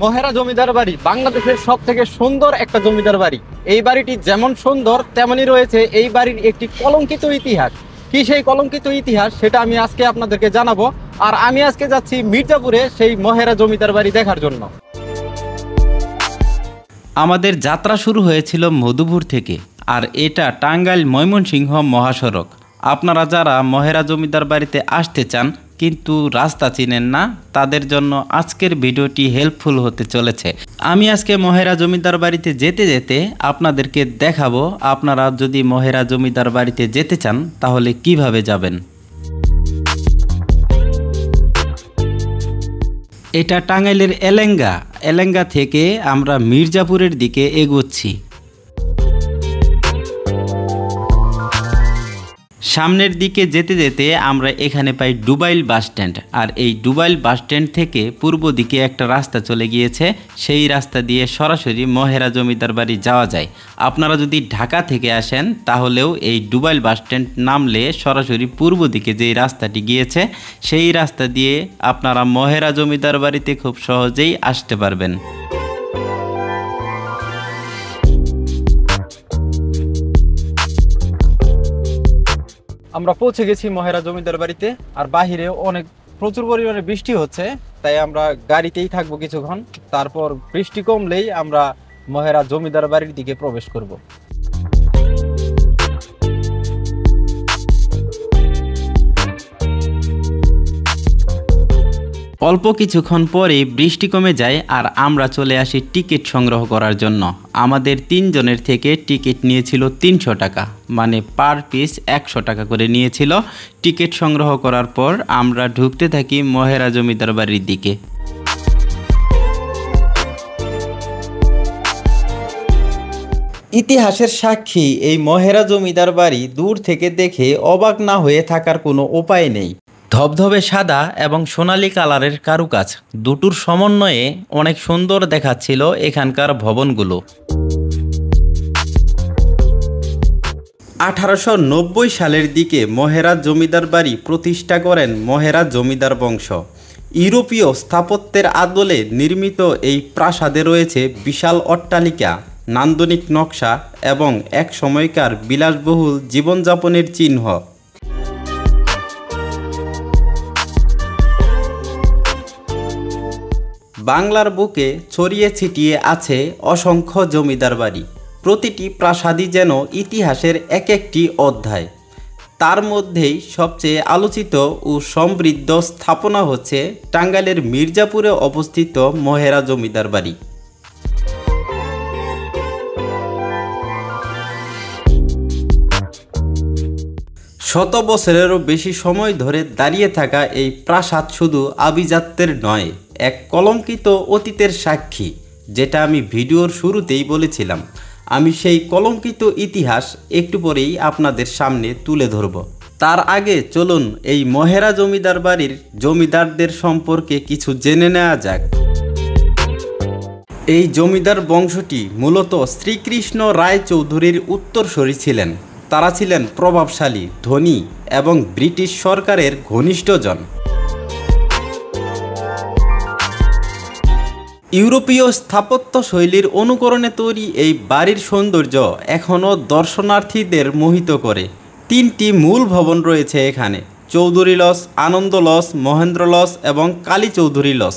মহেরা জমিদার বাড়ি বাংলাদেশের সবথেকে সুন্দর একটা জমিদার বাড়ি। এই বাড়িটি যেমন সুন্দর তেমনি রয়েছে এই বাড়ির একটি কলঙ্কিত ইতিহাস। কি সেই কলঙ্কিত ইতিহাস সেটা আমি আজকে আপনাদেরকে জানাবো। আর আমি আজকে যাচ্ছি মির্জাপুরে সেই মহেরা জমিদার বাড়ি দেখার জন্য। আমাদের যাত্রা শুরু হয়েছিল মধুপুর থেকে, আর এটা টাঙ্গাইল ময়মনসিংহ মহাসড়ক। আপনারা যারা মহেরা জমিদার বাড়িতে আসতে চান কিন্তু রাস্তা চিনেন না, তাদের জন্য আজকের ভিডিওটি হেল্পফুল হতে চলেছে। আমি আজকে মহেরা জমিদার বাড়িতে যেতে যেতে আপনাদেরকে দেখাবো আপনারা যদি মহেরা জমিদার বাড়িতে যেতে চান তাহলে কিভাবে যাবেন। এটা টাঙ্গাইলের এলেঙ্গা থেকে আমরা মির্জাপুরের দিকে এগোচ্ছি। সামনের দিকে যেতে যেতে আমরা এখানে পাই ডুবাইল বাস স্ট্যান্ড। আর এই ডুবাইল বাস স্ট্যান্ড থেকে পূর্ব দিকে একটা রাস্তা চলে গিয়েছে, সেই রাস্তা দিয়ে সরাসরি মহেরা জমিদার বাড়ি যাওয়া যায়। আপনারা যদি ঢাকা থেকে আসেন তাহলেও এই ডুবাইল বাস স্ট্যান্ড নামলে সরাসরি পূর্ব দিকে যেই রাস্তাটি গিয়েছে সেই রাস্তা দিয়ে আপনারা মহেরা জমিদার বাড়িতে খুব সহজেই আসতে পারবেন। আমরা পৌঁছে গেছি মহেরা জমিদার বাড়িতে। আর বাহিরে প্রচুর পরিমাণে বৃষ্টি হচ্ছে, তাই আমরা গাড়িতেই থাকবো কিছুক্ষণ। তারপর বৃষ্টি কমলেই আমরা মহেরা জমিদার বাড়ির দিকে প্রবেশ করব। অল্প কিছুক্ষণ পরে বৃষ্টি কমে যায় আর আমরা চলে আসি টিকিট সংগ্রহ করার জন্য। আমাদের 3 জনের থেকে টিকিট নিয়েছিল 300 টাকা, মানে পার পিস 100 টাকা করে নিয়েছিল। টিকিট সংগ্রহ করার পর আমরা ঢুকতে থাকি মহেরা জমিদার বাড়ির দিকে। ইতিহাসের সাক্ষী এই মহেরা জমিদার বাড়ি দূর থেকে দেখে অবাক না হয়ে থাকার কোনো উপায় নেই। ধবধবে সাদা এবং সোনালী কালারের কারুকাজ দুটোর সমন্বয়ে অনেক সুন্দর দেখাচ্ছিল এখানকার ভবনগুলো। 1890 সালের দিকে মহেরা জমিদার বাড়ি প্রতিষ্ঠা করেন মহেরা জমিদার বংশ। ইউরোপীয় স্থাপত্যের আদলে নির্মিত এই প্রাসাদে রয়েছে বিশাল অট্টালিকা, নান্দনিক নকশা এবং এক সময়কার বিলাসবহুল জীবনযাপনের চিহ্ন। বাংলার বুকে ছড়িয়ে ছিটিয়ে আছে অসংখ্য জমিদার বাড়ি। প্রতিটি প্রাসাদই যেন ইতিহাসের এক একটি অধ্যায়। তার মধ্যেই সবচেয়ে আলোচিত ও সমৃদ্ধ স্থাপনা হচ্ছে টাঙ্গাইলের মির্জাপুরে অবস্থিত মহেরা জমিদার বাড়ি। শত বছরেরও বেশি সময় ধরে দাঁড়িয়ে থাকা এই প্রাসাদ শুধু আভিজাত্যের নয়, এক কলঙ্কিত অতীতের সাক্ষী, যেটা আমি ভিডিওর শুরুতেই বলেছিলাম। আমি সেই কলঙ্কিত ইতিহাস একটু পরেই আপনাদের সামনে তুলে ধরব। তার আগে চলুন এই মহেরা জমিদার বাড়ির জমিদারদের সম্পর্কে কিছু জেনে নেওয়া যাক। এই জমিদার বংশটি মূলত শ্রীকৃষ্ণ রায় চৌধুরীর উত্তরসূরি ছিলেন। তারা ছিলেন প্রভাবশালী, ধনী এবং ব্রিটিশ সরকারের ঘনিষ্ঠজন। ইউরোপীয় স্থাপত্য শৈলীর অনুকরণে তৈরি এই বাড়ির সৌন্দর্য এখনও দর্শনার্থীদের মোহিত করে। 3টি মূল ভবন রয়েছে এখানে: চৌধুরী লজ, আনন্দ লজ, মহেন্দ্র লজ এবং কালী চৌধুরী লজ।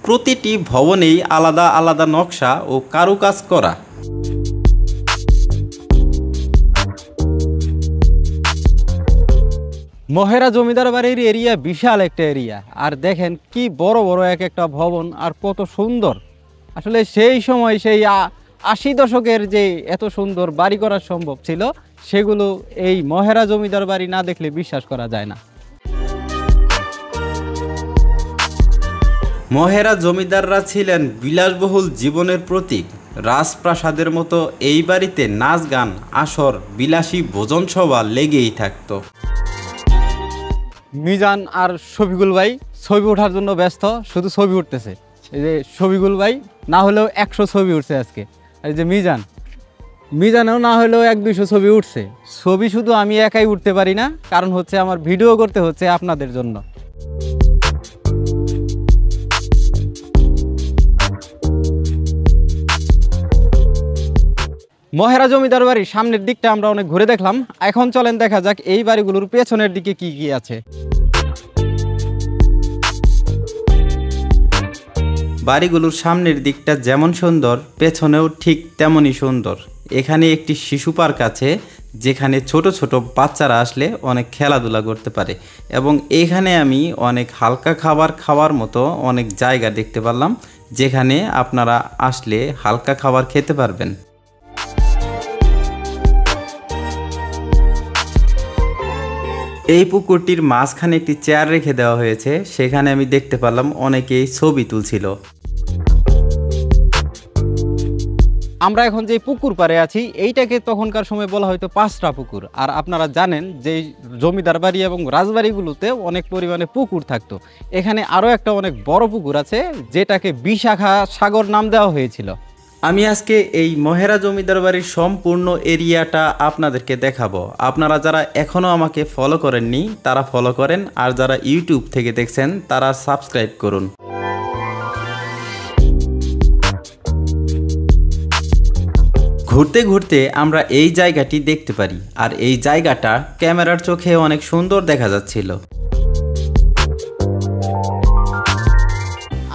প্রতিটি ভবনেই আলাদা আলাদা নকশা ও কারুকাজ করা। মহেরা জমিদার বাড়ির এরিয়া বিশাল একটা এরিয়া। আর দেখেন কি বড় বড় এক একটা ভবন, আর কত সুন্দর। আসলে সেই সময় সেই 80 দশকের যে এত সুন্দর বাড়ি করা সম্ভব ছিল, সেগুলো এই মহেরা জমিদার বাড়ি না দেখলে বিশ্বাস করা যায় না। মহেরা জমিদাররা ছিলেন বিলাসবহুল জীবনের প্রতীক। রাজপ্রাসাদের মতো এই বাড়িতে নাচ গান, আসর, বিলাসী ভোজনসভা লেগেই থাকতো। মিজান আর শফিকুল ভাই ছবি ওঠার জন্য ব্যস্ত, শুধু ছবি উঠতেছে। এই যে শফিকুল ভাই না হলেও 100 ছবি উঠছে আজকে। এই যে মিজানেও না হলেও 100-200 ছবি উঠছে। ছবি শুধু আমি একাই উঠতে পারি না, কারণ হচ্ছে আমার ভিডিও করতে হচ্ছে আপনাদের জন্য। মহেরা জমিদার বাড়ির সামনের দিকটা আমরা অনেক ঘুরে দেখলাম। এখন চলেন দেখা যাক এই বাড়িগুলোর পেছনের দিকে কি কি আছে। বাড়িগুলোর সামনের দিকটা যেমন সুন্দর, পেছনেও ঠিক তেমনই সুন্দর। এখানে একটি শিশু পার্ক আছে, যেখানে ছোট ছোট বাচ্চারা আসলে অনেক খেলাধুলা করতে পারে, এবং এখানে আমি অনেক হালকা খাবার খাওয়ার মতো অনেক জায়গা দেখতে পারলাম, যেখানে আপনারা আসলে হালকা খাবার খেতে পারবেন। এই পুকুরটির মাঝখানে একটি চেয়ার রেখে দেওয়া হয়েছে, সেখানে আমি দেখতে পারলাম অনেকেই ছবি তুলছিল। আমরা এখন যে পুকুর পাড়ে আছি এইটাকে তখনকার সময় বলা হয়তো পাঁচটা পুকুর। আর আপনারা জানেন যে জমিদার বাড়ি এবং রাজবাড়িগুলোতে অনেক পরিমাণে পুকুর থাকতো। এখানে আরও একটা অনেক বড় পুকুর আছে, যেটাকে বিশাখা সাগর নাম দেওয়া হয়েছিল। আমি আজকে এই মহেরা জমিদার বাড়ির সম্পূর্ণ এরিয়াটা আপনাদেরকে দেখাবো। আপনারা যারা এখনও আমাকে ফলো করেননি তারা ফলো করেন, আর যারা ইউটিউব থেকে দেখছেন তারা সাবস্ক্রাইব করুন। ঘুরতে ঘুরতে আমরা এই জায়গাটি দেখতে পারি, আর এই জায়গাটা ক্যামেরার চোখে অনেক সুন্দর দেখা যাচ্ছিল।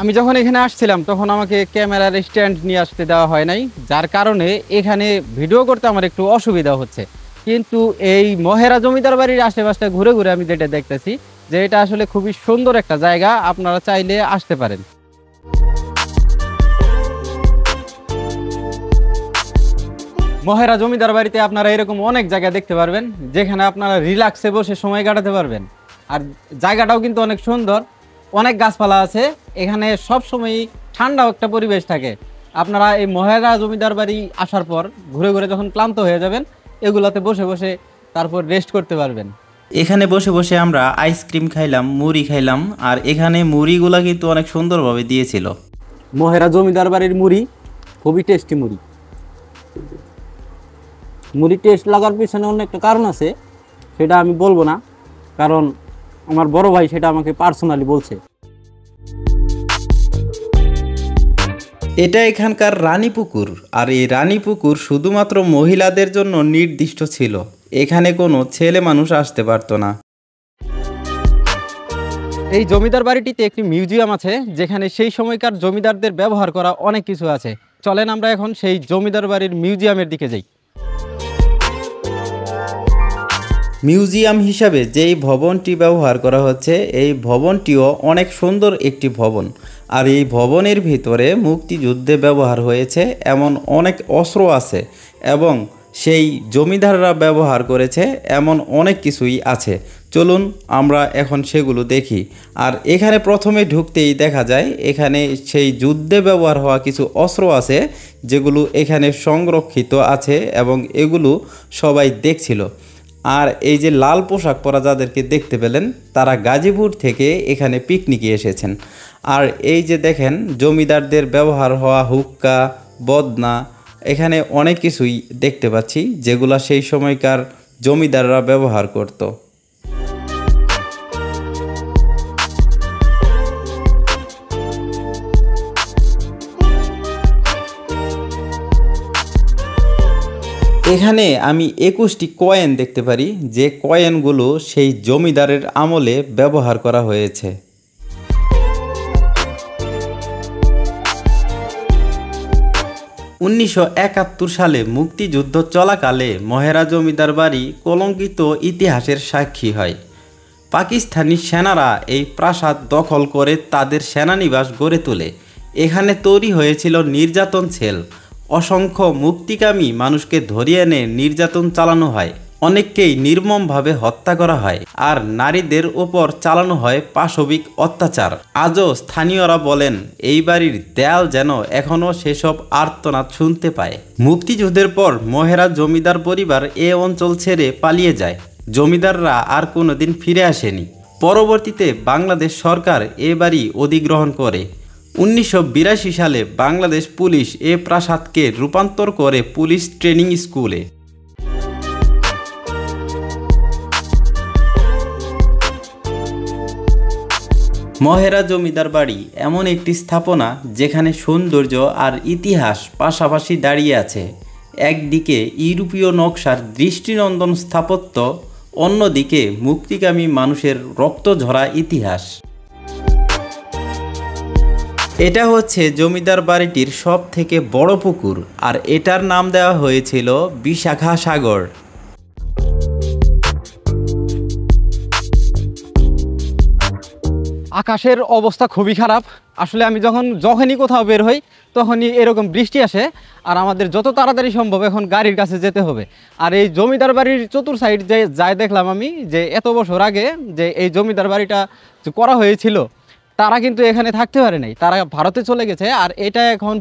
আমি যখন এখানে আসছিলাম তখন আমাকে ক্যামেরার স্ট্যান্ড নিয়ে আসতে দেওয়া হয় নাই, যার কারণে এখানে ভিডিও করতে আমার একটু অসুবিধা হচ্ছে। কিন্তু এই মহেরা জমিদার বাড়ির আশেপাশে ঘুরে ঘুরে আমি যেটা দেখতেছি যে এটা আসলে খুবই সুন্দর একটা জায়গা, আপনারা চাইলে আসতে পারেন। মহেরা জমিদার বাড়িতে আপনারা এরকম অনেক জায়গা দেখতে পারবেন, যেখানে আপনারা রিল্যাক্সে বসে সময় কাটাতে পারবেন। আর জায়গাটাও কিন্তু অনেক সুন্দর, অনেক গাছপালা আছে এখানে, সবসময়ই ঠান্ডা একটা পরিবেশ থাকে। আপনারা এই মহেরা জমিদার বাড়ি আসার পর ঘুরে ঘুরে যখন ক্লান্ত হয়ে যাবেন, এগুলোতে বসে বসে তারপর রেস্ট করতে পারবেন। এখানে বসে বসে আমরা আইসক্রিম খাইলাম, মুড়ি খাইলাম, আর এখানে মুড়িগুলা কিন্তু অনেক সুন্দরভাবে দিয়েছিল। মহেরা জমিদার বাড়ির মুড়ি খুবই টেস্টি মুড়ি। মুড়ি টেস্ট লাগার পিছনে অন্য একটা কারণ আছে, সেটা আমি বলবো না, কারণ আমার বড় ভাই সেটা আমাকে পার্সোনালি বলছে। এটা এখানকার রানী পুকুর, আর এই রানী পুকুর শুধুমাত্র মহিলাদের জন্য নির্দিষ্ট ছিল। এখানে কোনো ছেলে মানুষ আসতে পারতো না। এই জমিদার বাড়িটিতে একটি মিউজিয়াম আছে, যেখানে সেই সময়কার জমিদারদের ব্যবহার করা অনেক কিছু আছে। চলেন আমরা এখন সেই জমিদার বাড়ির মিউজিয়ামের দিকে যাই। মিউজিয়াম হিসাবে যেই ভবনটি ব্যবহার করা হচ্ছে, এই ভবনটিও অনেক সুন্দর একটি ভবন। আর এই ভবনের ভিতরে মুক্তিযুদ্ধে ব্যবহার হয়েছে এমন অনেক অস্ত্র আছে, এবং সেই জমিদাররা ব্যবহার করেছে এমন অনেক কিছুই আছে। চলুন আমরা এখন সেগুলো দেখি। আর এখানে প্রথমে ঢুকতেই দেখা যায় এখানে সেই যুদ্ধে ব্যবহার হওয়া কিছু অস্ত্র আছে, যেগুলো এখানে সংরক্ষিত আছে, এবং এগুলো সবাই দেখছিল। আর এই যে লাল পোশাক পরা যাদেরকে দেখতে পেলেন, তারা গাজীপুর থেকে এখানে পিকনিকে এসেছেন। আর এই যে দেখেন জমিদারদের ব্যবহার হওয়া হুক্কা, বদনা, এখানে অনেক কিছুই দেখতে পাচ্ছি, যেগুলা সেই সময়কার জমিদাররা ব্যবহার করত। এখানে আমি 21টি কয়েন দেখতে পারি, যে কয়েনগুলো সেই জমিদারের আমলে ব্যবহার করা হয়েছে। উনিশশো ৭১ সালে মুক্তিযুদ্ধ চলাকালে মহেরা জমিদার বাড়ি কলঙ্কিত ইতিহাসের সাক্ষী হয়। পাকিস্তানি সেনারা এই প্রাসাদ দখল করে তাদের সেনানিবাস গড়ে তোলে। এখানে তৈরি হয়েছিল নির্যাতন সেল। অসংখ্য মুক্তিকামী মানুষকে ধরিয়ে এনে নির্যাতন চালানো হয়, অনেককেই নির্মমভাবে হত্যা করা হয়, আর নারীদের ওপর চালানো হয় পাশবিক অত্যাচার। আজও স্থানীয়রা বলেন এই বাড়ির দেয়াল যেন এখনও সেসব আর্তনাদ শুনতে পায়। মুক্তিযুদ্ধের পর মহেরা জমিদার পরিবার এ অঞ্চল ছেড়ে পালিয়ে যায়। জমিদাররা আর কোনোদিন ফিরে আসেনি। পরবর্তীতে বাংলাদেশ সরকার এ বাড়ি অধিগ্রহণ করে। 1982 সালে বাংলাদেশ পুলিশ এ প্রাসাদকে রূপান্তর করে পুলিশ ট্রেনিং স্কুলে। মহেরা জমিদার বাড়ি এমন একটি স্থাপনা যেখানে সৌন্দর্য আর ইতিহাস পাশাপাশি দাঁড়িয়ে আছে। একদিকে ইউরোপীয় নকশার দৃষ্টিনন্দন স্থাপত্য, অন্যদিকে মুক্তিকামী মানুষের রক্তঝরা ইতিহাস। এটা হচ্ছে জমিদার বাড়িটির সব থেকে বড় পুকুর, আর এটার নাম দেওয়া হয়েছিল বিশাখা সাগর। আকাশের অবস্থা খুবই খারাপ। আসলে আমি যখনই কোথাও বের হই তখনই এরকম বৃষ্টি আসে, আর আমাদের যত তাড়াতাড়ি সম্ভব এখন গাড়ির কাছে যেতে হবে। আর এই জমিদার বাড়ির চতুর সাইড যে যাই দেখলাম আমি, যে এত বছর আগে যে এই জমিদার বাড়িটা যে করা হয়েছিল, তারা কিন্তু এখানে থাকতে পারে নাই, তারা ভারতে চলে গেছে। আর এটা এখন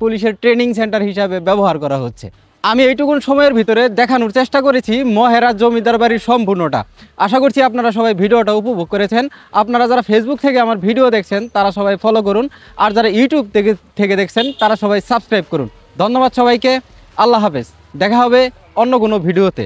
পুলিশের ট্রেনিং সেন্টার হিসাবে ব্যবহার করা হচ্ছে। আমি এইটুকুন সময়ের ভিতরে দেখানোর চেষ্টা করেছি মহেরা জমিদার বাড়ির সম্পূর্ণটা। আশা করছি আপনারা সবাই ভিডিওটা উপভোগ করেছেন। আপনারা যারা ফেসবুক থেকে আমার ভিডিও দেখছেন তারা সবাই ফলো করুন, আর যারা ইউটিউব থেকে দেখছেন তারা সবাই সাবস্ক্রাইব করুন। ধন্যবাদ সবাইকে, আল্লাহ হাফেজ। দেখা হবে অন্য কোনো ভিডিওতে।